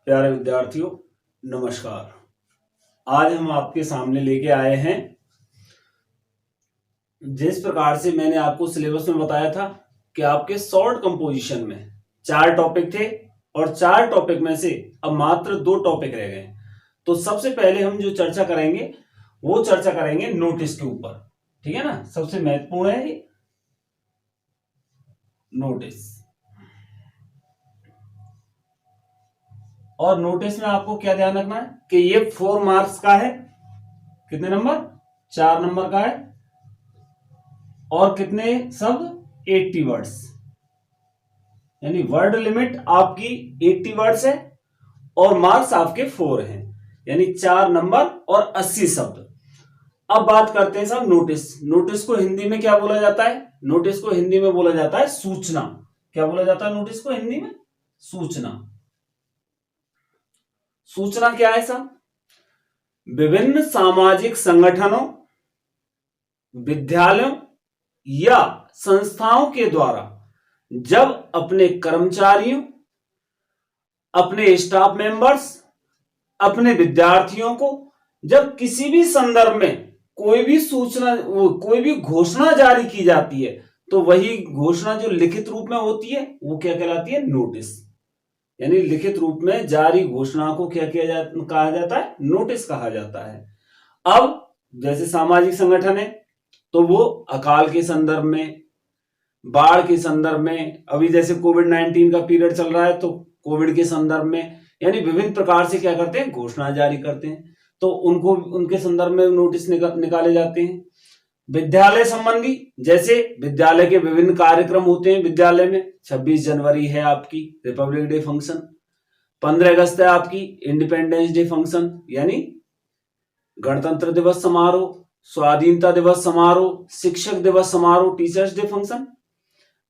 प्यारे विद्यार्थियों, नमस्कार। आज हम आपके सामने लेके आए हैं, जिस प्रकार से मैंने आपको सिलेबस में बताया था कि आपके शॉर्ट कंपोजिशन में 4 टॉपिक थे और 4 टॉपिक में से अब मात्र 2 टॉपिक रह गए। तो सबसे पहले हम जो चर्चा करेंगे वो चर्चा करेंगे नोटिस के ऊपर। ठीक है ना, सबसे महत्वपूर्ण है ये नोटिस। और नोटिस में आपको क्या ध्यान रखना है कि ये 4 मार्क्स का है। कितने नंबर? 4 नंबर का है। और कितने शब्द? 80 वर्ड्स, यानी वर्ड लिमिट आपकी 80 वर्ड्स है और मार्क्स आपके 4 हैं, यानी 4 नंबर और 80 शब्द। अब बात करते हैं साहब नोटिस। नोटिस को हिंदी में क्या बोला जाता है? नोटिस को हिंदी में बोला जाता है सूचना। क्या बोला जाता है नोटिस को हिंदी में? सूचना। सूचना क्या है साहब? विभिन्न सामाजिक संगठनों, विद्यालयों या संस्थाओं के द्वारा जब अपने कर्मचारियों, अपने स्टाफ मेंबर्स, अपने विद्यार्थियों को जब किसी भी संदर्भ में कोई भी सूचना, कोई भी घोषणा जारी की जाती है, तो वही घोषणा जो लिखित रूप में होती है वो क्या कहलाती है? नोटिस। यानी लिखित रूप में जारी घोषणा को क्या कहा जाता है? नोटिस कहा जाता है। अब जैसे सामाजिक संगठन है तो वो अकाल के संदर्भ में, बाढ़ के संदर्भ में, अभी जैसे कोविड-19 का पीरियड चल रहा है तो कोविड के संदर्भ में, यानी विभिन्न प्रकार से क्या करते हैं? घोषणा जारी करते हैं। तो उनको उनके संदर्भ में नोटिस निकाले जाते हैं। विद्यालय संबंधी, जैसे विद्यालय के विभिन्न कार्यक्रम होते हैं विद्यालय में। 26 जनवरी है आपकी रिपब्लिक डे फंक्शन, 15 अगस्त है आपकी इंडिपेंडेंस डे फंक्शन, यानी गणतंत्र दिवस समारोह, स्वाधीनता दिवस समारोह, शिक्षक दिवस समारोह, टीचर्स डे फंक्शन,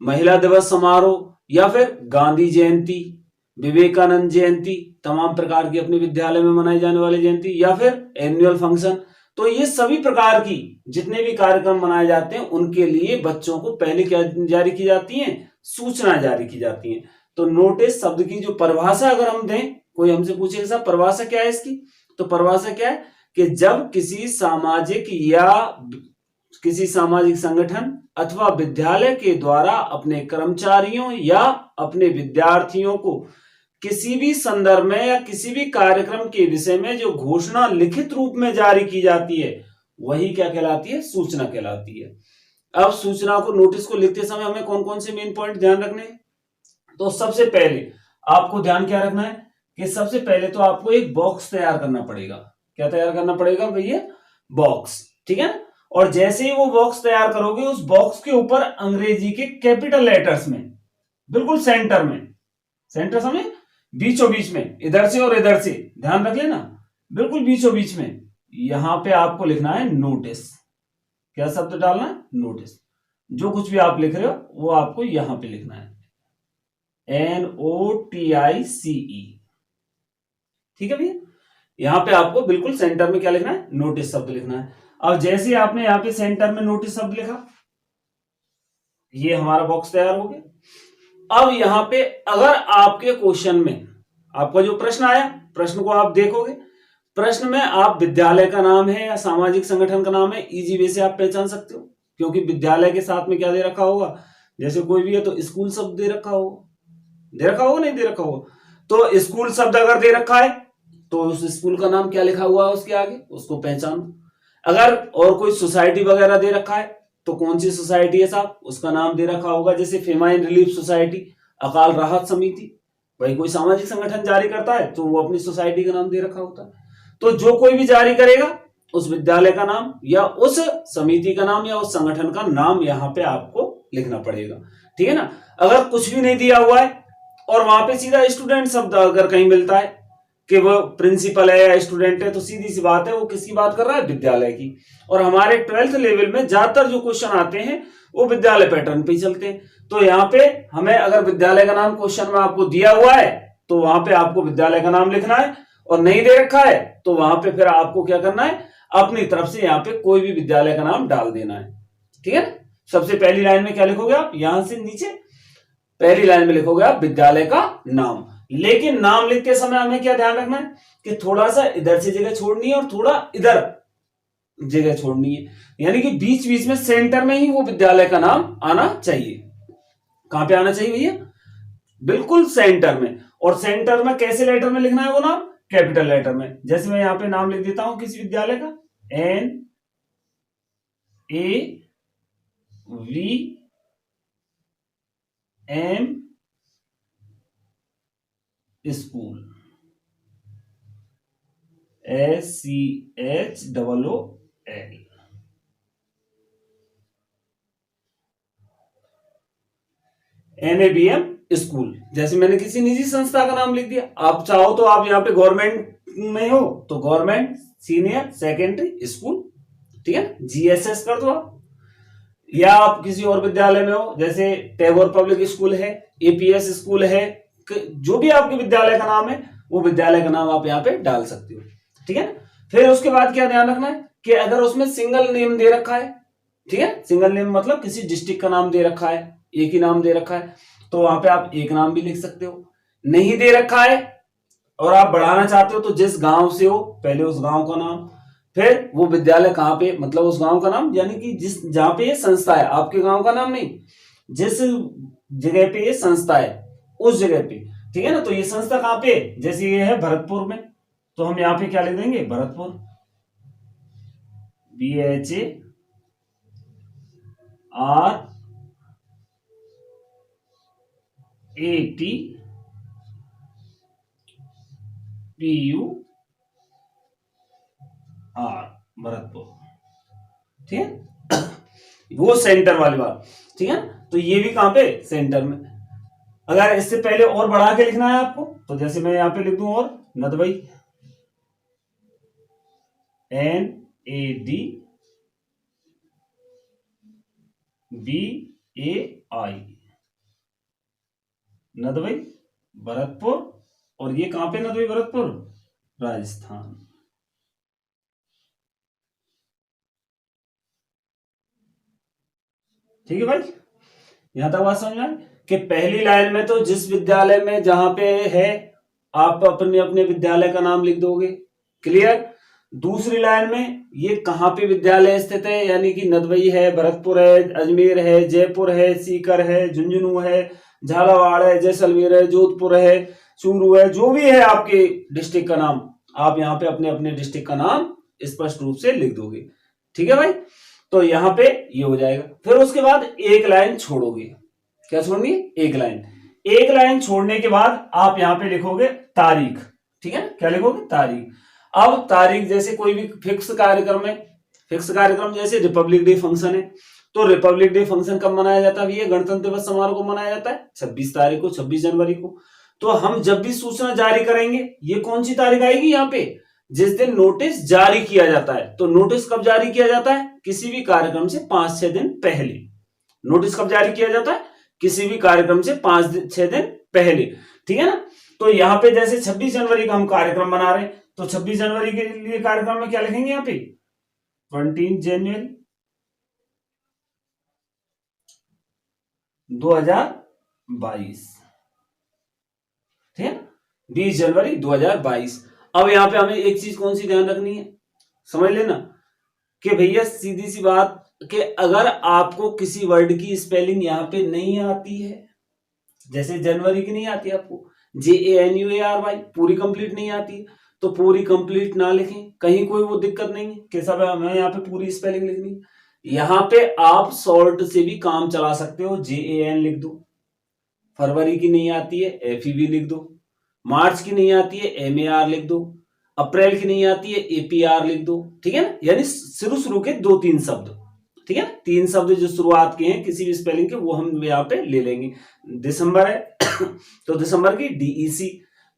महिला दिवस समारोह, या फिर गांधी जयंती, विवेकानंद जयंती, तमाम प्रकार की अपने विद्यालय में मनाई जाने वाली जयंती, या फिर एनुअल फंक्शन। तो ये सभी प्रकार की जितने भी कार्यक्रम मनाए जाते हैं उनके लिए बच्चों को पहले क्या जारी की जाती है? सूचना जारी की जाती है। तो नोटिस शब्द की जो परिभाषा अगर हम दें, कोई हमसे पूछेगा साहब परिभाषा क्या है इसकी, तो परिभाषा क्या है कि जब किसी सामाजिक संगठन अथवा विद्यालय के द्वारा अपने कर्मचारियों या अपने विद्यार्थियों को किसी भी संदर्भ में या किसी भी कार्यक्रम के विषय में जो घोषणा लिखित रूप में जारी की जाती है वही क्या कहलाती है? सूचना कहलाती है। अब सूचना को, नोटिस को लिखते समय हमें कौन कौन से मेन पॉइंट ध्यान रखने हैं? तो सबसे पहले आपको ध्यान क्या रखना है कि सबसे पहले तो आपको एक बॉक्स तैयार करना पड़ेगा। क्या तैयार करना पड़ेगा भैया? बॉक्स। ठीक है। और जैसे ही वो बॉक्स तैयार करोगे, उस बॉक्स के ऊपर अंग्रेजी के कैपिटल लेटर्स में बिल्कुल सेंटर में, सेंटर समझे, बीचों बीच में, इधर से और इधर से, ध्यान रख लेना, बिल्कुल बीचों बीच में यहां पे आपको लिखना है नोटिस। क्या शब्द डालना है? नोटिस। जो कुछ भी आप लिख रहे हो वो आपको यहां पे लिखना है, NOTICE। ठीक है भैया, यहां पे आपको बिल्कुल सेंटर में क्या लिखना है? नोटिस शब्द लिखना है। अब जैसे आपने यहां पे सेंटर में नोटिस शब्द लिखा, ये हमारा बॉक्स तैयार हो गया। अब यहां पे अगर आपके क्वेश्चन में आपका जो प्रश्न आया, प्रश्न को आप देखोगे, प्रश्न में आप विद्यालय का नाम है या सामाजिक संगठन का नाम है, इजी वे से आप पहचान सकते हो, क्योंकि विद्यालय के साथ में क्या दे रखा होगा, जैसे कोई भी है तो स्कूल शब्द दे रखा होगा, नहीं दे रखा होगा। तो स्कूल शब्द अगर दे रखा है तो उस स्कूल का नाम क्या लिखा हुआ है उसके आगे, उसको पहचानो। अगर और कोई सोसाइटी वगैरह दे रखा है तो कौन सी सोसाइटी है साहब, उसका नाम दे रखा होगा, जैसे फेमाइन रिलीफ सोसाइटी, अकाल राहत समिति। भाई कोई सामाजिक संगठन जारी करता है तो वो अपनी सोसाइटी का नाम दे रखा होता है। तो जो कोई भी जारी करेगा उस विद्यालय का नाम या उस समिति का नाम या उस संगठन का नाम यहां पे आपको लिखना पड़ेगा। ठीक है ना। अगर कुछ भी नहीं दिया हुआ है और वहां पे सीधा स्टूडेंट शब्द अगर कहीं मिलता है कि वो प्रिंसिपल है या स्टूडेंट है, तो सीधी सी बात है वो किसकी बात कर रहा है? विद्यालय की। और हमारे 12th लेवल में ज्यादातर जो क्वेश्चन आते हैं वो विद्यालय पैटर्न पे चलते हैं। तो यहाँ पे हमें अगर विद्यालय का नाम क्वेश्चन में आपको दिया हुआ है तो वहां पे आपको विद्यालय का नाम लिखना है, और नहीं दे रखा है तो वहां पे फिर आपको क्या करना है? अपनी तरफ से यहाँ पे कोई भी विद्यालय का नाम डाल देना है। ठीक है। सबसे पहली लाइन में क्या लिखोगे आप? यहां से नीचे पहली लाइन में लिखोगे आप विद्यालय का नाम। लेकिन नाम लिखते समय हमें क्या ध्यान रखना है कि थोड़ा सा इधर से जगह छोड़नी है और थोड़ा इधर जगह छोड़नी है, यानी कि बीच बीच में सेंटर में ही वो विद्यालय का नाम आना चाहिए। कहां पे आना चाहिए भैया? बिल्कुल सेंटर में। और सेंटर में कैसे लेटर में लिखना है वो नाम? कैपिटल लेटर में। जैसे मैं यहां पे नाम लिख देता हूं किसी विद्यालय का, NAVM school, SCHOOL। NAVM school. जैसे मैंने किसी निजी संस्था का नाम लिख दिया, आप चाहो तो आप यहाँ पे गवर्नमेंट में हो तो गवर्नमेंट सीनियर सेकेंडरी स्कूल, ठीक है, GSS कर दो आप। या आप किसी और विद्यालय में हो, जैसे टैगोर पब्लिक स्कूल है, APS स्कूल है, जो भी आपके विद्यालय का नाम है वो विद्यालय का नाम आप यहाँ पे डाल सकते हो, ठीक है ना। फिर उसके बाद क्या ध्यान रखना है कि अगर उसमें सिंगल नेम दे रखा है, ठीक है, सिंगल नेम मतलब किसी डिस्ट्रिक्ट का नाम दे रखा है, एक ही नाम दे रखा है, तो वहां पे आप एक नाम भी लिख सकते हो। नहीं दे रखा है और आप बढ़ाना चाहते हो तो जिस गांव से हो पहले उस गांव का नाम, फिर वो विद्यालय कहां पे, मतलब उस गांव का नाम, यानी कि जिस जहां पे ये संस्था है, आपके गांव का नाम नहीं, जिस जगह पे ये संस्था है उस जगह पे, ठीक है ना। तो ये संस्था कहां पे, जैसे ये है भरतपुर में, तो हम यहां पे क्या लिख देंगे? भरतपुर, BHARATPUR, भरतपुर, ठीक है। वो सेंटर वाली बात, ठीक है। तो ये भी कहां पे? सेंटर में। अगर इससे पहले और बढ़ा के लिखना है आपको, तो जैसे मैं यहां पे लिख दूं और नदवई, NADBAI, नदवई भरतपुर। और ये कहां पे नदवई भरतपुर? राजस्थान। ठीक है भाई, यहां तक बात समझ में कि पहली लाइन में तो जिस विद्यालय में जहां पे है आप अपने अपने विद्यालय का नाम लिख दोगे, क्लियर। दूसरी लाइन में ये कहां पे विद्यालय स्थित है, यानी कि नदवई है, भरतपुर है, अजमेर है, जयपुर है, सीकर है, झुंझुनू है, झालावाड़ है, जैसलमेर है, जोधपुर है, चूरू है, जो भी है आपके डिस्ट्रिक्ट का नाम, आप यहाँ पे अपने अपने डिस्ट्रिक्ट का नाम स्पष्ट रूप से लिख दोगे, ठीक है भाई। तो यहां पे ये हो जाएगा। फिर उसके बाद एक लाइन छोड़ोगे, क्या छोड़नी? एक लाइन। एक लाइन छोड़ने के बाद आप यहां पे लिखोगे तारीख, ठीक है, क्या लिखोगे? तारीख। अब तारीख जैसे कोई भी फिक्स कार्यक्रम है, फिक्स कार्यक्रम जैसे रिपब्लिक डे फंक्शन है, तो रिपब्लिक डे फंक्शन कब मनाया जाता है भैया? गणतंत्र दिवस समारोह को मनाया जाता है 26 तारीख को, 26 जनवरी को। तो हम जब भी सूचना जारी करेंगे, ये कौन सी तारीख आएगी यहाँ पे? जिस दिन नोटिस जारी किया जाता है। तो नोटिस कब जारी किया जाता है? किसी भी कार्यक्रम से 5-6 दिन पहले। नोटिस कब जारी किया जाता है? किसी भी कार्यक्रम से 5-6 दिन पहले, ठीक है ना। तो यहां पे जैसे 26 जनवरी का हम कार्यक्रम बना रहे हैं, तो 26 जनवरी के लिए कार्यक्रम में क्या लिखेंगे? यहाँ पे 20 जनवरी 2022, ठीक है, 20 जनवरी 2022। अब यहां पे हमें एक चीज कौन सी ध्यान रखनी है, समझ लेना कि भैया सीधी सी बात कि अगर आपको किसी वर्ड की स्पेलिंग यहां पे नहीं आती है, जैसे जनवरी की नहीं आती आपको, JANUARY पूरी कंप्लीट नहीं आती, तो पूरी कंप्लीट ना लिखें, कहीं कोई वो दिक्कत नहीं है कि सब हमें यहाँ पे पूरी स्पेलिंग लिखनी है। यहां पे आप शॉर्ट से भी काम चला सकते हो, JAN लिख दो। फरवरी की नहीं आती है, FEB लिख दो। मार्च की नहीं आती है, MAR लिख दो। अप्रैल की नहीं आती है, APR लिख दो, ठीक है ना। यानी शुरू के 2-3 शब्द, ठीक है ना, 3 शब्द जो शुरुआत के हैं किसी भी स्पेलिंग के, वो हम यहाँ पे ले लेंगे। दिसंबर है तो दिसंबर की DEC।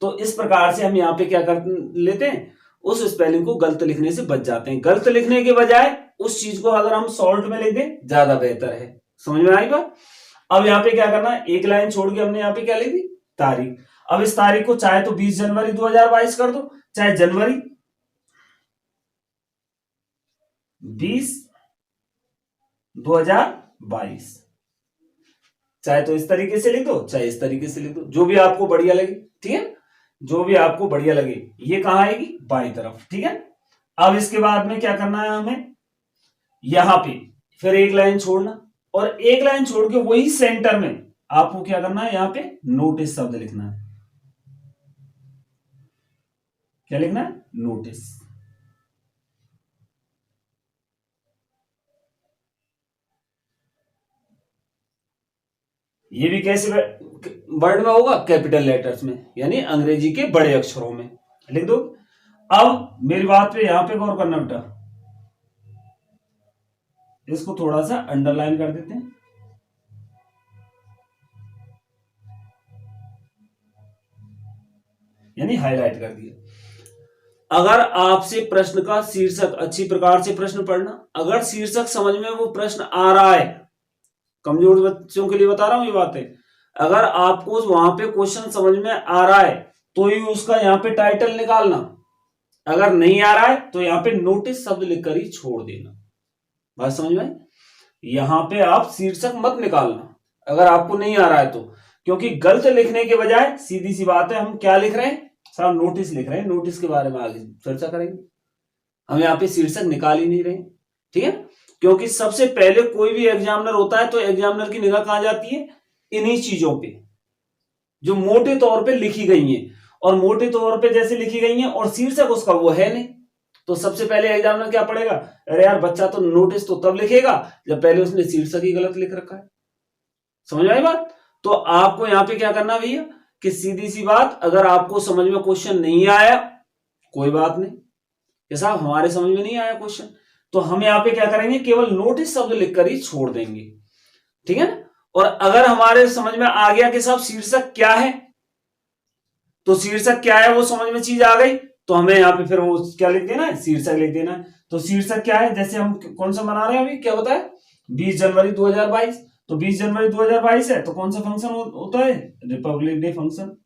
तो इस प्रकार से हम यहाँ पे क्या कर लेते हैं, उस स्पेलिंग को गलत लिखने से बच जाते हैं। गलत लिखने के बजाय उस चीज को अगर हम शॉर्ट में लिख दें ज्यादा बेहतर है। समझ में आई बात? अब यहाँ पे क्या करना है, एक लाइन छोड़ के हमने यहाँ पे क्या लिख दी? तारीख। अब इस तारीख को चाहे तो 20 जनवरी 2022 कर दो, चाहे जनवरी 20 2022, चाहे तो इस तरीके से लिख दो, चाहे इस तरीके से लिख दो, जो भी आपको बढ़िया लगे, ठीक है। जो भी आपको बढ़िया लगे। ये कहां आएगी? बाईं तरफ। ठीक है, अब इसके बाद में क्या करना है हमें, यहां पे फिर एक लाइन छोड़ना, और एक लाइन छोड़ के वही सेंटर में आपको क्या करना है, यहां पे नोटिस शब्द लिखना है। क्या लिखना है? नोटिस। ये भी कैसे वर्ड में होगा? कैपिटल लेटर्स में, यानी अंग्रेजी के बड़े अक्षरों में लिख दो। अब मेरी बात पे यहां पे गौर करना बेटा, इसको थोड़ा सा अंडरलाइन कर देते हैं। यानी हाईलाइट कर दिया। अगर आपसे प्रश्न का शीर्षक, अच्छी प्रकार से प्रश्न पढ़ना, अगर शीर्षक समझ में वो प्रश्न आ रहा है, कमजोर बच्चों के लिए बता रहा हूं ये बातें, अगर आपको वहां पे क्वेश्चन समझ में आ रहा है तो ही उसका यहां पे टाइटल निकालना, अगर नहीं आ रहा है तो यहां पे नोटिस शब्द लिखकर ही छोड़ देना। बात समझ में? यहां पे आप शीर्षक मत निकालना अगर आपको नहीं आ रहा है तो, क्योंकि गलत लिखने के बजाय सीधी सी बात है हम क्या लिख रहे हैं, साहब नोटिस लिख रहे हैं, नोटिस के बारे में आगे चर्चा करेंगे। हम यहाँ पे शीर्षक निकाल ही नहीं रहे, ठीक है, क्योंकि सबसे पहले कोई भी एग्जामिनर होता है तो एग्जामिनर की निगाह कहां जाती है? इन्हीं चीजों पे जो मोटे तौर पे लिखी गई हैं, और मोटे तौर पे जैसे लिखी गई हैं और शीर्षक उसका वो है नहीं, तो सबसे पहले एग्जामिनर क्या पड़ेगा, अरे यार बच्चा तो नोटिस तो तब लिखेगा जब पहले उसने शीर्षक ही गलत लिख रखा है। समझ में आई बात? तो आपको यहां पे क्या करना भैया, कि सीधी सी बात, अगर आपको समझ में क्वेश्चन नहीं आया कोई बात नहीं, कि साहब हमारे समझ में नहीं आया क्वेश्चन, तो हम यहां पे क्या करेंगे, केवल नोटिस शब्द लिखकर ही छोड़ देंगे। ठीक है ना? और अगर हमारे समझ में आ गया कि साहब शीर्षक क्या है, तो शीर्षक क्या है वो समझ में चीज आ गई, तो हमें यहाँ पे फिर वो क्या लिख देना है, शीर्षक लिख देना है। तो शीर्षक क्या है, जैसे हम कौन सा मना रहे हैं अभी, क्या बताया, 20 जनवरी 2022, तो 20 जनवरी 2022 है तो कौन सा फंक्शन होता है, रिपब्लिक डे फंक्शन।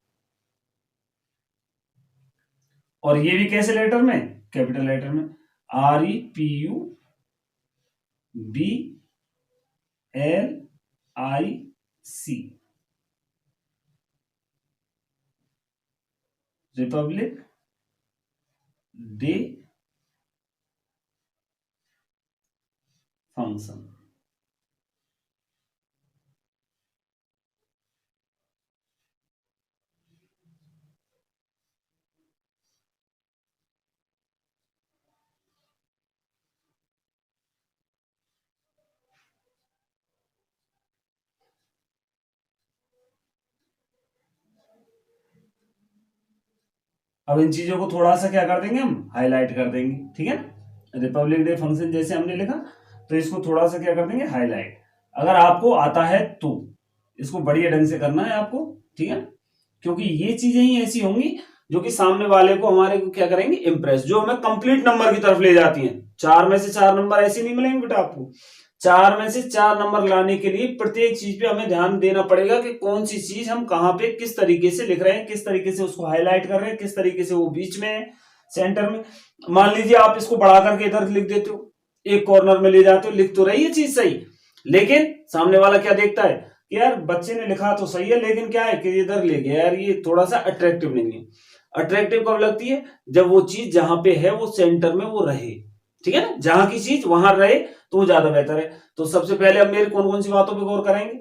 और ये भी कैसे लेटर में, कैपिटल लेटर में, REPUBLIC, रिपब्लिक डे फंक्शन। अब इन चीजों को थोड़ा सा क्या कर देंगे, हम हाईलाइट कर देंगे। ठीक है ना? रिपब्लिक डे फंक्शन जैसे हमने लिखा, तो इसको थोड़ा सा क्या कर देंगे, हाईलाइट। अगर आपको आता है तो इसको बढ़िया ढंग से करना है आपको, ठीक है, क्योंकि ये चीजें ही ऐसी होंगी जो कि सामने वाले को, हमारे को क्या करेंगे, इंप्रेस, जो हमें कंप्लीट नंबर की तरफ ले जाती हैं। 4 में से 4 नंबर ऐसे नहीं मिलेंगे बेटा आपको, 4 में से 4 नंबर लाने के लिए प्रत्येक चीज पे हमें ध्यान देना पड़ेगा कि कौन सी चीज हम कहां पे किस तरीके से लिख रहे हैं, किस तरीके से उसको हाईलाइट कर रहे हैं, किस तरीके से वो बीच में है, सेंटर में। मान लीजिए आप इसको बढ़ा करके इधर लिख देते हो, एक कॉर्नर में ले जाते हो, लिख तो रही है चीज सही, लेकिन सामने वाला क्या देखता है कि यार बच्चे ने लिखा तो सही है, लेकिन क्या है कि इधर ले गया यार, ये थोड़ा सा अट्रैक्टिव नहीं है। अट्रैक्टिव कब लगती है, जब वो चीज जहां पे है वो सेंटर में वो रहे। ठीक है ना? जहां की चीज वहां रहे तो वो ज्यादा बेहतर है। तो सबसे पहले अब मेरे कौन कौन सी बातों पर गौर करेंगे,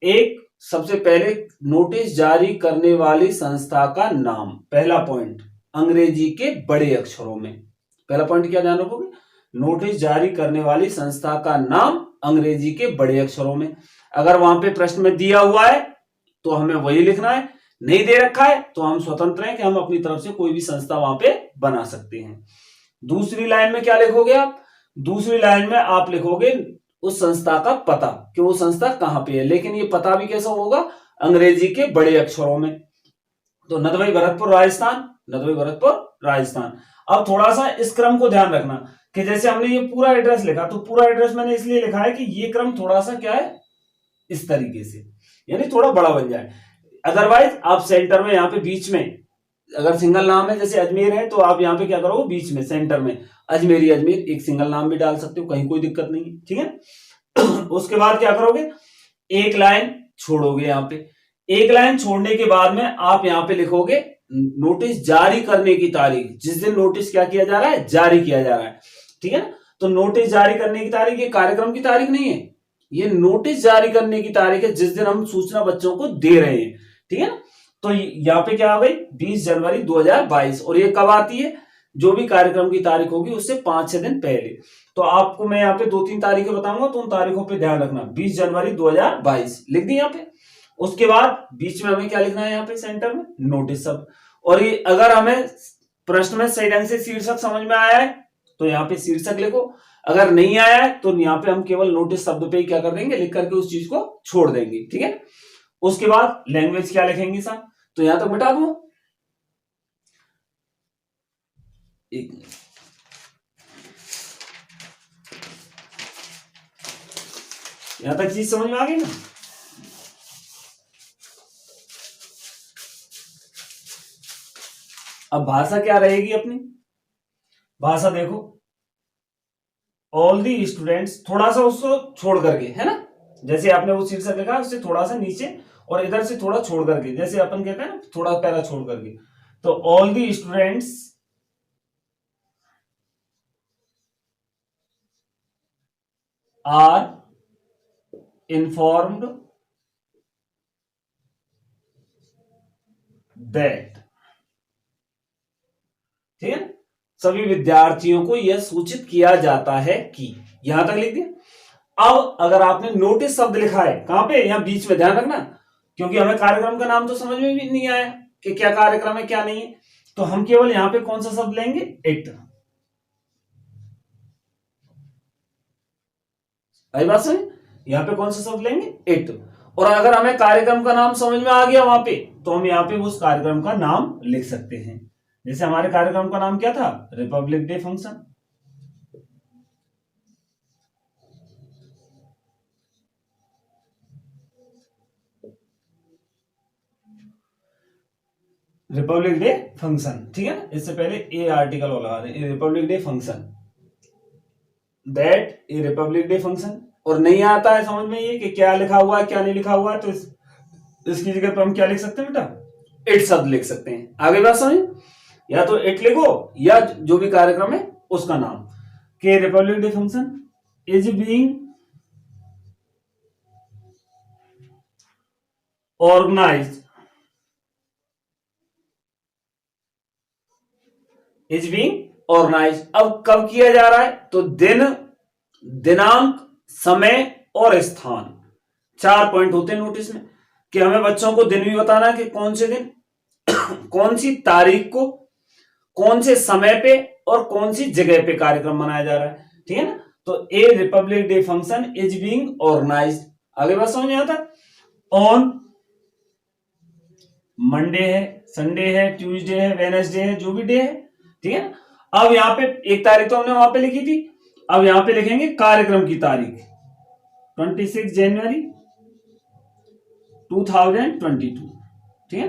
एक, सबसे पहले नोटिस जारी करने वाली संस्था का नाम, पहला पॉइंट, अंग्रेजी के बड़े अक्षरों में। पहला पॉइंट क्या ध्यान रखोगे, नोटिस जारी करने वाली संस्था का नाम अंग्रेजी के बड़े अक्षरों में। अगर वहां पे प्रश्न में दिया हुआ है तो हमें वही लिखना है, नहीं दे रखा है तो हम स्वतंत्र हैं कि हम अपनी तरफ से कोई भी संस्था वहां पे बना सकते हैं। दूसरी लाइन में क्या लिखोगे आप, दूसरी लाइन में आप लिखोगे उस संस्था का पता, कि वो संस्था कहां पे है, लेकिन ये पता भी कैसा होगा, अंग्रेजी के बड़े अक्षरों में। तो नदवाई भरतपुर राजस्थान, नदवाई भरतपुर राजस्थान। अब थोड़ा सा इस क्रम को ध्यान रखना कि जैसे हमने ये पूरा एड्रेस लिखा, तो पूरा एड्रेस मैंने इसलिए लिखा है कि ये क्रम थोड़ा सा क्या है, इस तरीके से, यानी थोड़ा बड़ा बन जाए। अदरवाइज आप सेंटर में, यहाँ पे बीच में, अगर सिंगल नाम है जैसे अजमेर है, तो आप यहाँ पे क्या करोगे, बीच में सेंटर में अजमेरी अजमेर एक सिंगल नाम भी डाल सकते हो, कहीं कोई दिक्कत नहीं है। ठीक है उसके बाद क्या करोगे, एक लाइन छोड़ोगे, यहाँ पे एक लाइन छोड़ने के बाद में आप यहाँ पे लिखोगे नोटिस जारी करने की तारीख, जिस दिन नोटिस क्या किया जा रहा है, जारी किया जा रहा है, ठीक है ना। तो नोटिस जारी करने की तारीख ये कार्यक्रम की तारीख नहीं है, ये नोटिस जारी करने की तारीख है जिस दिन हम सूचना बच्चों को दे रहे हैं, ठीक है ना। तो यहाँ पे क्या आ गई 20 जनवरी 2022, और ये कब आती है, जो भी कार्यक्रम की तारीख होगी उससे 5-6 दिन पहले। तो आपको मैं यहाँ पे 2-3 तारीखें बताऊंगा, तो उन तारीखों पे ध्यान रखना। 20 जनवरी 2022 लिख दी यहाँ पे। उसके बाद बीच में हमें क्या लिखना है, यहाँ पे सेंटर में नोटिस शब्द। और ये अगर हमें प्रश्न में सही ढंग से शीर्षक समझ में आया है तो यहाँ पे शीर्षक लिखो, अगर नहीं आया है तो यहाँ पे हम केवल नोटिस शब्द पे ही क्या कर देंगे, लिख करके उस चीज को छोड़ देंगे, ठीक है। उसके बाद लैंग्वेज क्या लिखेंगे साहब, तो यहां तक मिटा दूं, एक यहां तक चीज समझ में आ गई ना। अब भाषा क्या रहेगी अपनी, भाषा देखो ऑल दी स्टूडेंट्स, थोड़ा सा उसको छोड़ करके, है ना, जैसे आपने वो शीर्षक लिखा उससे थोड़ा सा नीचे और इधर से थोड़ा छोड़ करके, जैसे अपन कहते हैं ना थोड़ा पैरा छोड़ करके। तो all the students are informed that, ठीक है, सभी विद्यार्थियों को यह सूचित किया जाता है कि, यहां तक लिख दिया। अब अगर आपने नोटिस शब्द लिखा है कहां पे, यहां बीच में, ध्यान रखना, क्योंकि हमें कार्यक्रम का नाम तो समझ में भी नहीं आया कि क्या कार्यक्रम है क्या नहीं है, तो हम केवल यहां पे कौन सा शब्द लेंगे, इट। आई बात समझ, यहां पे कौन सा शब्द लेंगे, इट। और अगर हमें कार्यक्रम का नाम समझ में आ गया वहां पे, तो हम यहाँ पे उस कार्यक्रम का नाम लिख सकते हैं। जैसे हमारे कार्यक्रम का नाम क्या था, Republic Day function. Republic Day function, ठीक है ना, इससे पहले ए आर्टिकल लगा दें, Republic Day function, that A Republic Day function. और नहीं आता है समझ में ये कि क्या लिखा हुआ है क्या नहीं लिखा हुआ है, तो इसकी जगह पर हम क्या लिख सकते हैं बेटा, इट शब्द लिख सकते हैं। आगे बात समझ, या तो इट लिखो या जो भी कार्यक्रम है उसका नाम, के Republic Day function is being organised, is being organised. अब कब किया जा रहा है, तो दिन, दिनांक, समय और स्थान, 4 पॉइंट होते हैं नोटिस में, कि हमें बच्चों को दिन भी बताना है कि कौन से दिन कौन सी तारीख को कौन से समय पे और कौन सी जगह पे कार्यक्रम मनाया जा रहा है, ठीक है ना। तो a Republic Day function is being organised, आगे बात समझ में आता, ऑन मंडे है, संडे है, ट्यूसडे है, वेडनेसडे है, जो भी डे है, ठीक है ना। अब यहां पे एक तारीख तो हमने वहां पे लिखी थी, अब यहां पे लिखेंगे कार्यक्रम की तारीख, 26 जनवरी 2022, ठीक है,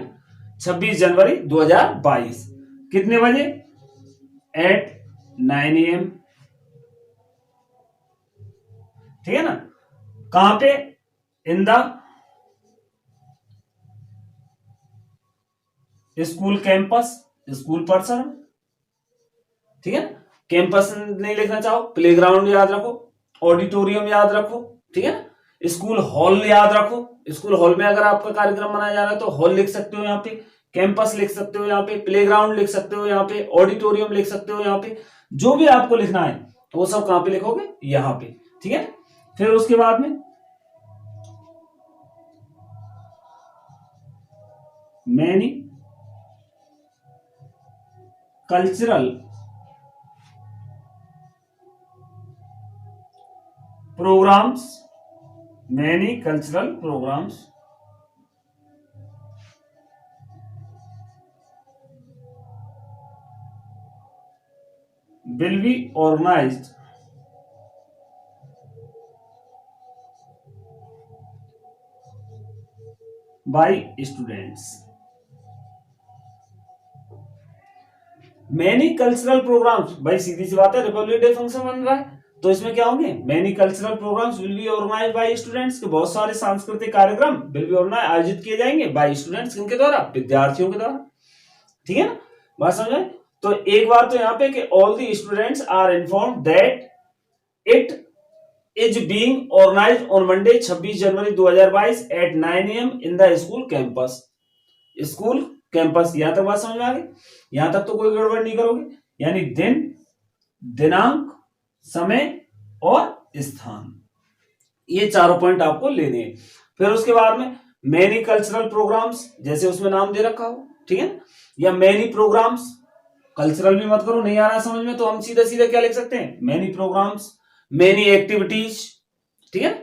26 जनवरी 2022, कितने बजे, एट 9 AM, ठीक है ना। कहां पे, इन the school campus, school person, ठीक है। कैंपस नहीं लिखना चाहो, प्लेग्राउंड याद रखो, ऑडिटोरियम याद रखो, ठीक है ना। स्कूल हॉल याद रखो, स्कूल हॉल में अगर आपका कार्यक्रम मनाया जा रहा है तो हॉल लिख सकते हो यहाँ पे, कैंपस लिख सकते हो यहाँ पे, प्लेग्राउंड लिख सकते हो यहाँ पे, ऑडिटोरियम लिख सकते हो यहाँ पे, जो भी आपको लिखना है वो सब कहां पे लिखोगे, यहाँ पे, ठीक है। फिर उसके बाद में many cultural programmes, many cultural programmes will be organized by students। Many cultural programmes, भाई सीधी सी बात है, रिपब्लिक डे फंक्शन बन रहा है तो इसमें क्या होंगे, many cultural programmes will be organised by students, के बहुत सारे सांस्कृतिक कार्यक्रम विल बी ऑर्गेनाइज, आयोजित किए जाएंगे बाय स्टूडेंट्स, किनके द्वारा, विद्यार्थियों के द्वारा। ठीक है ना, बात समझ में? तो एक बार तो यहाँ पे कि all the students are informed that it is being organised on Monday 26 January 2022 at 9 AM in the school campus. School campus, यहां तक बात समझ में आ गई? यहां तक तो कोई गड़बड़ नहीं करोगे, यानी दिन, दिनांक, समय और स्थान, ये चारों पॉइंट आपको लेने हैं। फिर उसके बाद में मेनी कल्चरल प्रोग्राम्स, जैसे उसमें नाम दे रखा हो, ठीक है, या मेनी प्रोग्राम्स, कल्चरल भी मत करो, नहीं आ रहा समझ में तो हम सीधा सीधा क्या लिख सकते हैं, मेनी प्रोग्राम्स, मेनी एक्टिविटीज, ठीक है।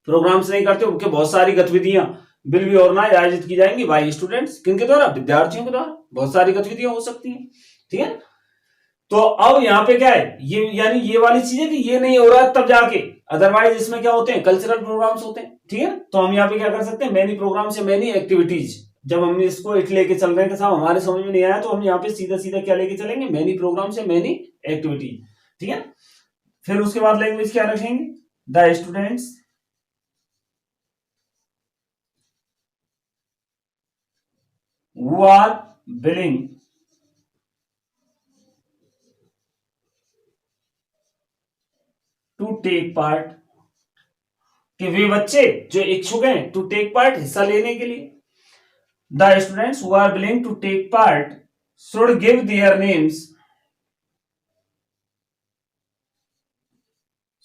प्रोग्राम्स नहीं करते हो, बहुत सारी गतिविधियां विल बी ऑर्गेनाइज, आयोजित की जाएंगी बाय स्टूडेंट्स, किनके द्वारा, विद्यार्थियों के द्वारा, बहुत सारी गतिविधियां हो सकती हैं, ठीक है। तो अब यहाँ पे क्या है, ये यानी ये वाली चीज है कि ये नहीं हो रहा है तब जाके, अदरवाइज इसमें क्या होते हैं, कल्चरल प्रोग्राम्स होते हैं, ठीक है। तो हम यहाँ पे क्या कर सकते हैं, मेनी प्रोग्राम्स या मेनी एक्टिविटीज, जब हम इसको इट लेके चल रहे हैं कि साहब हमारे समझ में नहीं आया, तो हम यहाँ पे सीधा सीधा क्या लेके चलेंगे, मेनी प्रोग्राम्स या मेनी एक्टिविटीज, ठीक है। फिर उसके बाद लैंग्वेज क्या रखेंगे, the students who are willing to take part, कि वे बच्चे जो इच्छुक हैं टू टेक पार्ट, हिस्सा लेने के लिए, the students who are willing to take part should give their names,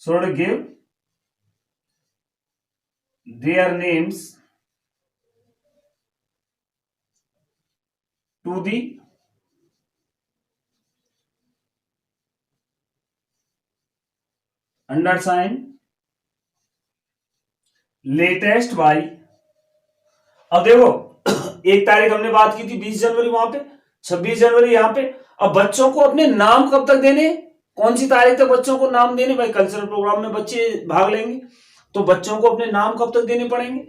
should give their names to the undersigned latest by, अब देखो एक तारीख हमने बात की थी 20 जनवरी, वहां पे 26 जनवरी यहाँ पे। अब बच्चों को अपने नाम कब तक देने, कौन सी तारीख तक बच्चों को नाम देने, भाई कल्चरल प्रोग्राम में बच्चे भाग लेंगे तो बच्चों को अपने नाम कब तक देने पड़ेंगे,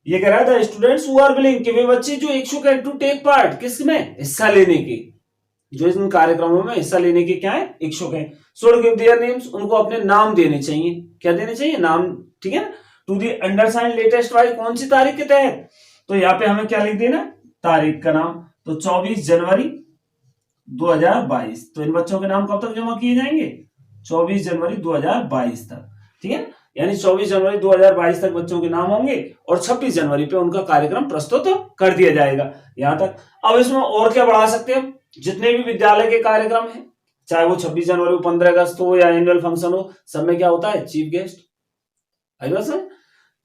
ये कह रहा था स्टूडेंट्स हु आर विलिंग, कि वे बच्चे जो इच्छुक है टू टेक पार्ट, किसमें, हिस्सा लेने के, जो इन कार्यक्रमों में हिस्सा लेने के क्या है, इच्छुक है, शुड गिव देयर नेम्स, उनको अपने नाम देने चाहिए, क्या देने चाहिए, नाम, ठीक है ना, टू दी अंडरसाइंड लेटेस्ट बाई, कौन सी तारीख के तहत, तो यहाँ पे हमें क्या लिख देना, तारीख का नाम, तो 24 जनवरी 2022, तो इन बच्चों के नाम कब तक जमा किए जाएंगे, 24 जनवरी 2022 तक, ठीक है, यानी 24 जनवरी 2022 तक बच्चों के नाम होंगे और 26 जनवरी पे उनका कार्यक्रम प्रस्तुत कर दिया जाएगा, यहां तक। अब इसमें और क्या बढ़ा सकते हैं, जितने भी विद्यालय के कार्यक्रम हैं, चाहे वो 26 जनवरी हो, 15 अगस्त हो या एनुअल फंक्शन हो, सब में क्या होता है, चीफ गेस्ट, आई बात समझ?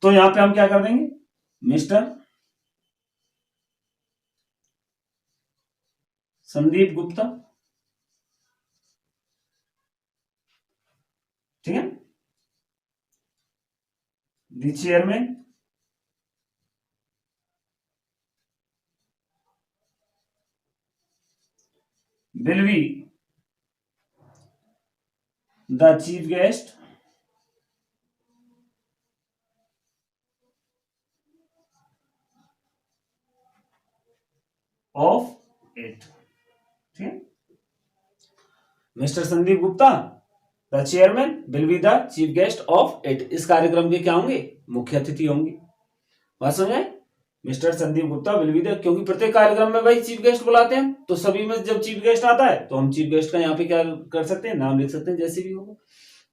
तो यहां पे हम क्या कर देंगे, मिस्टर संदीप गुप्ता, ठीक है, the chairman will be the chief guest of it, ठीक है, mister Sandeep Gupta the chairman will be the chief guest of it, इस कार्यक्रम के क्या होंगे, मुख्य अतिथि होंगे, बात समझ आए, mister Sandeep Gupta will be the, क्योंकि प्रत्येक कार्यक्रम में भाई चीफ गेस्ट बुलाते हैं, तो सभी में जब चीफ गेस्ट आता है तो हम चीफ गेस्ट का यहाँ पे क्या कर सकते हैं, नाम लिख सकते हैं, जैसे भी होगा।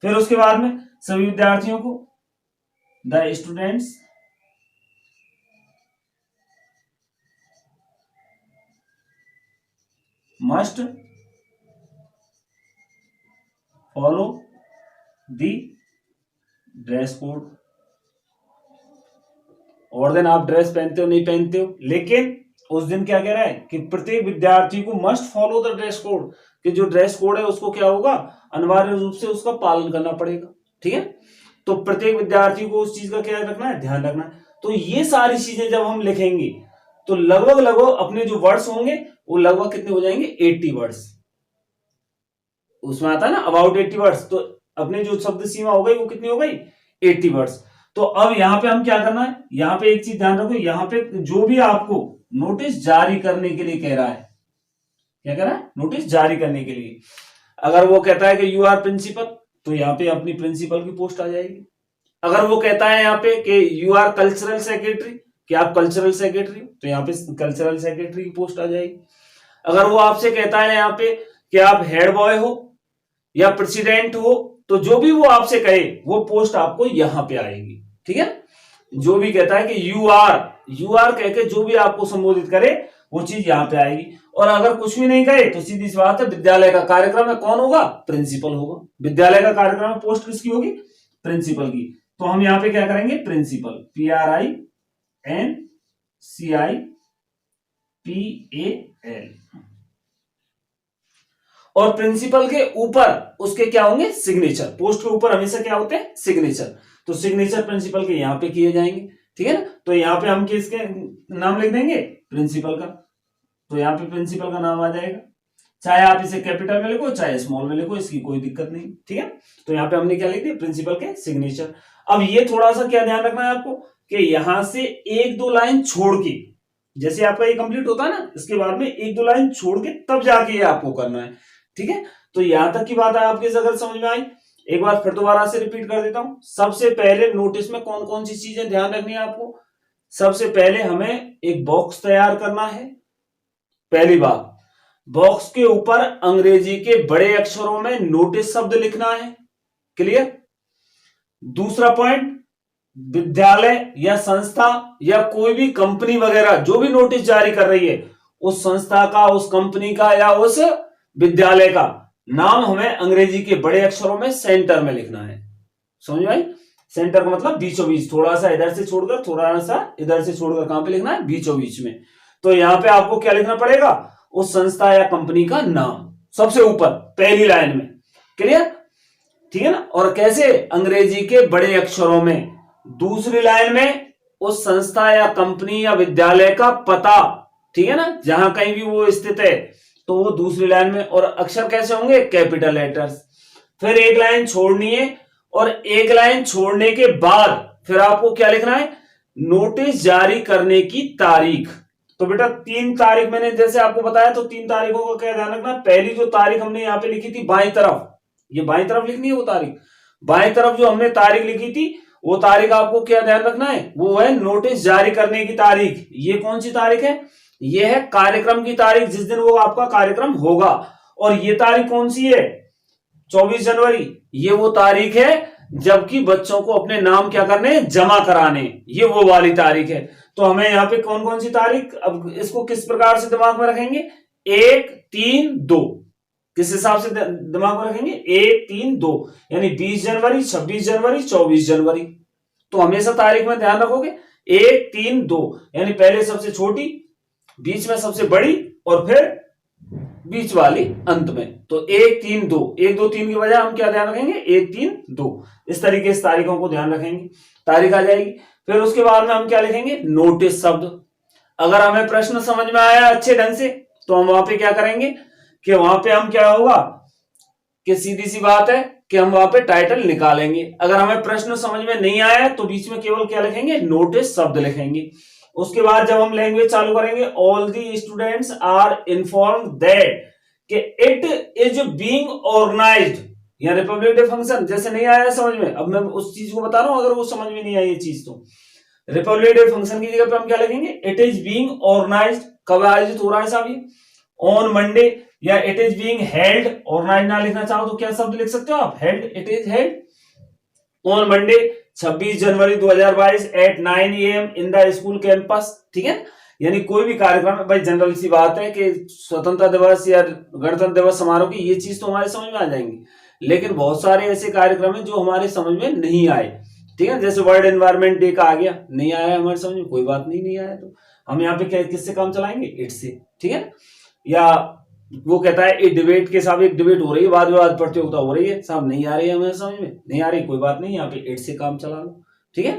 फिर उसके बाद में सभी विद्यार्थियों को, the students must follow the dress code, और दिन आप ड्रेस पहनते हो नहीं पहनते हो, लेकिन उस दिन क्या कह रहा है कि प्रत्येक विद्यार्थी को must follow the dress code, कि जो ड्रेस कोड है उसको क्या होगा, अनिवार्य रूप से उसका पालन करना पड़ेगा, ठीक है। तो प्रत्येक विद्यार्थी को उस चीज का क्या रखना है, ध्यान रखना है। तो ये सारी चीजें जब हम लिखेंगे तो लगभग लगभग अपने जो वर्ड्स होंगे वो लगभग कितने हो जाएंगे, 80 वर्ड्स, उसमें आता है ना अबाउट 80 वर्ड्स, तो अपने जो शब्द सीमा हो गई वो कितनी हो गई, 80 वर्ड्स। तो अब यहां पे हम क्या करना है, यहां पे एक चीज ध्यान रखो, यहां पे जो भी आपको नोटिस जारी करने के लिए कह रहा है, क्या कह रहा है, नोटिस जारी करने के लिए, अगर वो कहता है कि यू आर प्रिंसिपल, तो यहाँ पे अपनी प्रिंसिपल की पोस्ट आ जाएगी। अगर वो कहता है यहाँ पे कि यू आर कल्चरल सेक्रेटरी, कि आप कल्चरल सेक्रेटरी, तो यहाँ पे कल्चरल सेक्रेटरी की पोस्ट आ जाएगी। अगर वो आपसे कहता है यहाँ पे कि आप हेड बॉय हो या प्रेसिडेंट हो, तो जो भी वो आपसे कहे वो पोस्ट आपको यहां पे आएगी। ठीक है, जो भी कहता है कि यू आर कह के जो भी आपको संबोधित करे वो चीज यहां पे आएगी। और अगर कुछ भी नहीं कहे तो सीधी सी बात है, विद्यालय का कार्यक्रम है, कौन होगा? प्रिंसिपल होगा। विद्यालय का कार्यक्रम है, पोस्ट किसकी होगी? प्रिंसिपल की। तो हम यहाँ पे क्या करेंगे? Principal, PRINCIPAL। और प्रिंसिपल के ऊपर उसके क्या होंगे? सिग्नेचर। पोस्ट के ऊपर हमेशा क्या होते हैं? सिग्नेचर। तो सिग्नेचर प्रिंसिपल के यहां पे किए जाएंगे। ठीक है ना, तो यहां पे हम किसके नाम लिख देंगे? प्रिंसिपल का। तो यहां पे प्रिंसिपल का नाम आ जाएगा, चाहे आप इसे कैपिटल में लिखो चाहे स्मॉल में लिखो, इसकी कोई दिक्कत नहीं। ठीक है, तो यहां पे हमने क्या लिख दिया? प्रिंसिपल के सिग्नेचर। अब ये थोड़ा सा क्या ध्यान रखना है आपको कि यहां से एक दो लाइन छोड़ के, जैसे आपका ये कंप्लीट होता है ना, इसके बाद में एक दो लाइन छोड़ के तब जाके ये आपको करना है। ठीक है, तो यहां तक की बात है आपके अगर समझ में आई, एक बार फिर दोबारा से रिपीट कर देता हूं। सबसे पहले नोटिस में कौन कौन सी चीजें ध्यान रखनी है आपको? सबसे पहले हमें एक बॉक्स तैयार करना है। पहली बात, बॉक्स के ऊपर अंग्रेजी के बड़े अक्षरों में नोटिस शब्द लिखना है। क्लियर? दूसरा पॉइंट, विद्यालय या संस्था या कोई भी कंपनी वगैरह जो भी नोटिस जारी कर रही है, उस संस्था का, उस कंपनी का या उस विद्यालय का नाम हमें अंग्रेजी के बड़े अक्षरों में सेंटर में लिखना है। समझ भाई? सेंटर का मतलब बीचों बीच, थोड़ा सा इधर से छोड़कर, थोड़ा सा इधर से छोड़कर, कहां पे लिखना है? बीचों बीच में। तो यहां पे आपको क्या लिखना पड़ेगा? उस संस्था या कंपनी का नाम सबसे ऊपर पहली लाइन में। क्लियर? ठीक है ना। और कैसे? अंग्रेजी के बड़े अक्षरों में। दूसरी लाइन में उस संस्था या कंपनी या विद्यालय का पता, ठीक है ना, जहां कहीं भी वो स्थित है, तो वो दूसरी लाइन में। और अक्षर कैसे होंगे? Capital letters. फिर एक लाइन छोड़नी है, और एक लाइन छोड़ने के बाद फिर आपको क्या लिखना है? नोटिस जारी करने की तारीख। तो बेटा 3 तारीख मैंने जैसे आपको बताया, तो 3 तारीखों का क्या ध्यान रखना? पहली जो तारीख हमने यहां पे लिखी थी बाईं तरफ, ये बाईं तरफ लिखनी है वो तारीख। बाईं तरफ जो हमने तारीख लिखी थी, वो तारीख आपको क्या ध्यान रखना है? वो है नोटिस जारी करने की तारीख। ये कौन सी तारीख है? ये है कार्यक्रम की तारीख, जिस दिन वो आपका कार्यक्रम होगा। और ये तारीख कौन सी है? 24 जनवरी। ये वो तारीख है जबकि बच्चों को अपने नाम क्या करने? जमा कराने। ये वो वाली तारीख है। तो हमें यहाँ पे कौन कौन सी तारीख, अब इसको किस प्रकार से दिमाग में रखेंगे? 1, 3, 2। किस हिसाब से दिमाग में रखेंगे? 1, 3, 2, यानी 20 जनवरी, 26 जनवरी, 24 जनवरी। तो हमेशा तारीख में ध्यान रखोगे 1, 3, 2, यानी पहले सबसे छोटी, बीच में सबसे बड़ी, और फिर बीच वाली अंत में। तो 1, 3, 2, 1, 2, 3 की बजाय हम क्या ध्यान रखेंगे? 1, 3, 2। इस तरीके से तारीखों को ध्यान रखेंगे, तारीख आ जाएगी। फिर उसके बाद में हम क्या लिखेंगे? नोटिस शब्द। अगर हमें प्रश्न समझ में आया अच्छे ढंग से, तो हम वहां पे क्या करेंगे कि वहां पे हम क्या होगा कि सीधी सी बात है कि हम वहां पे टाइटल निकालेंगे। अगर हमें प्रश्न समझ में नहीं आया तो बीच में केवल क्या लिखेंगे? नोटिस शब्द लिखेंगे। उसके बाद जब हम लैंग्वेज चालू करेंगे, all the students are informed that कि इट इज बीइंग ऑर्गेनाइज्ड, या रिपब्लिक डे फंक्शन। जैसे नहीं आया समझ में, अब मैं उस चीज को बता रहा हूं, अगर वो समझ में नहीं आई ये चीज, तो रिपब्लिक डे फंक्शन की जगह पे हम क्या लिखेंगे? It is being organised. कब आयोजित हो रहा है साहब? ये ऑन मंडे। या it is being held, organise ना लिखना चाहो तो क्या शब्द लिख सकते हो आप? Held. It is held on Monday 26 January 2022 at 9 AM in the school campus. ठीक है, यानी कोई भी कार्यक्रम है भाई, जनरल सी बात है कि स्वतंत्रता दिवस या गणतंत्र दिवस समारोह की ये चीज तो हमारे समझ में आ जाएंगी, लेकिन बहुत सारे ऐसे कार्यक्रम है जो हमारे समझ में नहीं आए। ठीक है, जैसे वर्ल्ड एनवायरमेंट डे का आ गया, नहीं आया हमारे समझ में, कोई बात नहीं आया, तो हम यहाँ पे क्या किससे काम चलाएंगे? इट से। ठीक है, या वो कहता है एक डिबेट के साहब, एक डिबेट हो रही है, वाद विवाद प्रतियोगिता हो रही है साहब, नहीं आ रही है हमें समझ में, नहीं आ रही, कोई बात नहीं, यहाँ पे इट से काम चला लो। ठीक है,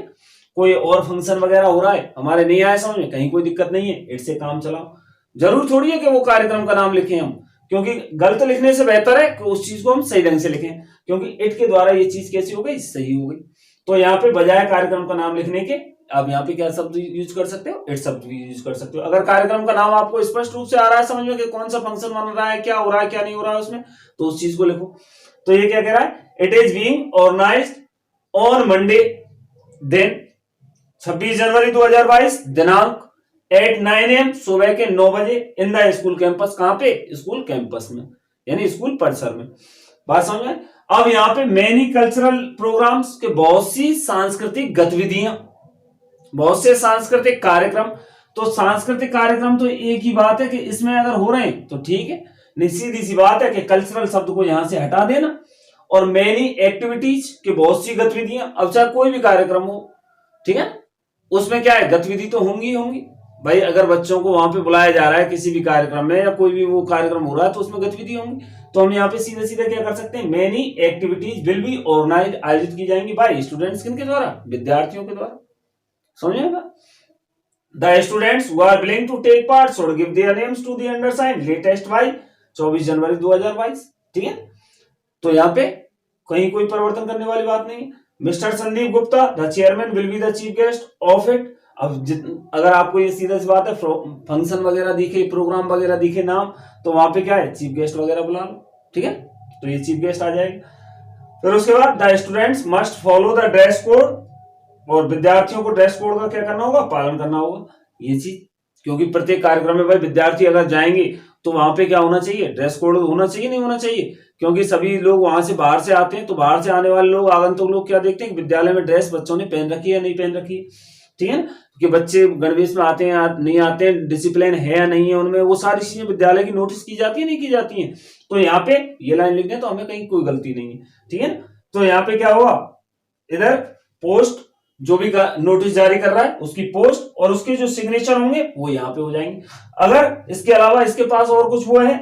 कोई और फंक्शन वगैरह हो रहा है, हमारे नहीं आया समझ में, कहीं कोई दिक्कत नहीं है, इट से काम चलाओ। जरूर थोड़ी है कि वो कार्यक्रम का नाम लिखें हम, क्योंकि गलत लिखने से बेहतर है कि उस चीज को हम सही ढंग से लिखें, क्योंकि इट के द्वारा ये चीज कैसी हो गई? सही हो गई। तो यहाँ पे बजाय कार्यक्रम का नाम लिखने के आप यहाँ पे क्या शब्द यूज कर सकते हो? इट शब्द भी यूज कर सकते हो। अगर कार्यक्रम का नाम आपको स्पष्ट रूप से आ रहा है समझ में कि कौन सा फंक्शन बन रहा है, क्या हो रहा है, क्या नहीं हो रहा है उसमें, तो उस चीज को लिखो। तो ये क्या कह रहा है? It is being organised on Monday, then 26 January 2022 दिनांक एट 9 AM, सुबह के 9 बजे इन द स्कूल कैंपस। कहां पे? स्कूल कैंपस में, यानी स्कूल परिसर में। बात समझ में? अब यहाँ पे मेनी कल्चरल प्रोग्राम्स के बहुत सी सांस्कृतिक गतिविधियां, बहुत से सांस्कृतिक कार्यक्रम। तो सांस्कृतिक कार्यक्रम तो एक ही बात है कि इसमें अगर हो रहे हैं तो ठीक है, नहीं सीधी सी बात है कि कल्चरल शब्द को यहां से हटा देना। और मेनी एक्टिविटीज के बहुत सी गतिविधियां, अब चाहे कोई भी कार्यक्रम हो, ठीक है, उसमें क्या है, गतिविधि तो होंगी होंगी भाई। अगर बच्चों को वहां पे बुलाया जा रहा है किसी भी कार्यक्रम में या कोई भी वो कार्यक्रम हो रहा है तो उसमें गतिविधि होंगी। तो हम यहाँ पे सीधे सीधे क्या कर सकते हैं, many activities will be organise, आयोजित की जाएंगी बाय स्टूडेंट्स, किनके द्वारा? विद्यार्थियों के द्वारा। समझेगा? The students who are willing to take part should give their names to the undersigned latest by 24 January 2022। ठीक है, तो यहाँ पे कहीं कोई परिवर्तन करने वाली बात नहीं है। Mister Sandeep Gupta the chairman will be the chief guest of it. अब अगर आपको ये सीधा सी बात है, फंक्शन वगैरह दिखे, प्रोग्राम वगैरह दिखे नाम, तो वहां पे क्या है, चीफ गेस्ट वगैरह बुला लो। ठीक है, तो ये चीफ गेस्ट आ जाएगा। फिर उसके बाद the students must follow the dress code, और विद्यार्थियों को ड्रेस कोड का क्या करना होगा, पालन करना होगा। ये चीज, क्योंकि प्रत्येक कार्यक्रम में भाई विद्यार्थी अगर जाएंगे तो वहां पे क्या होना चाहिए, ड्रेस कोड होना चाहिए, नहीं होना चाहिए? क्योंकि सभी लोग वहां से बाहर से आते हैं, तो बाहर से आने वाले लोग, आगंतुक लोग क्या देखते हैं कि विद्यालय में ड्रेस बच्चों ने पहन रखी है या नहीं पहन रखी है। ठीक है ना, कि बच्चे गणवेश में आते हैं नहीं आते हैं, डिसिप्लिन है या नहीं है उनमें, वो सारी चीजें विद्यालय की नोटिस की जाती है नहीं की जाती है। तो यहाँ पे ये लाइन लिख दें तो हमें कहीं कोई गलती नहीं है। ठीक है ना, तो यहाँ पे क्या हुआ, इधर पोस्ट जो भी नोटिस जारी कर रहा है उसकी पोस्ट और उसके जो सिग्नेचर होंगे वो यहाँ पे हो जाएंगे। अगर इसके अलावा इसके पास और कुछ हुआ है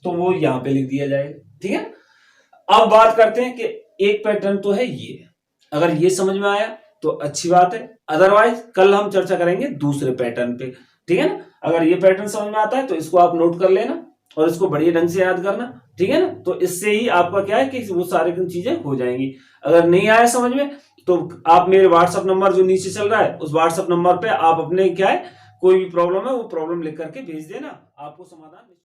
तो वो यहाँ पे लिख दिया जाएगा। ठीक है, अब बात करते हैं कि एक पैटर्न तो है ये, अगर ये समझ में आया तो अच्छी बात है, अदरवाइज कल हम चर्चा करेंगे दूसरे पैटर्न पे। ठीक है ना, अगर ये पैटर्न समझ में आता है तो इसको आप नोट कर लेना और इसको बढ़िया ढंग से याद करना। ठीक है ना, तो इससे ही आपका क्या है कि वो सारी चीजें हो जाएंगी। अगर नहीं आया समझ में तो आप मेरे व्हाट्सएप नंबर जो नीचे चल रहा है उस व्हाट्सएप नंबर पे आप अपने क्या है कोई भी प्रॉब्लम है वो प्रॉब्लम लिख करके भेज देना, आपको समाधान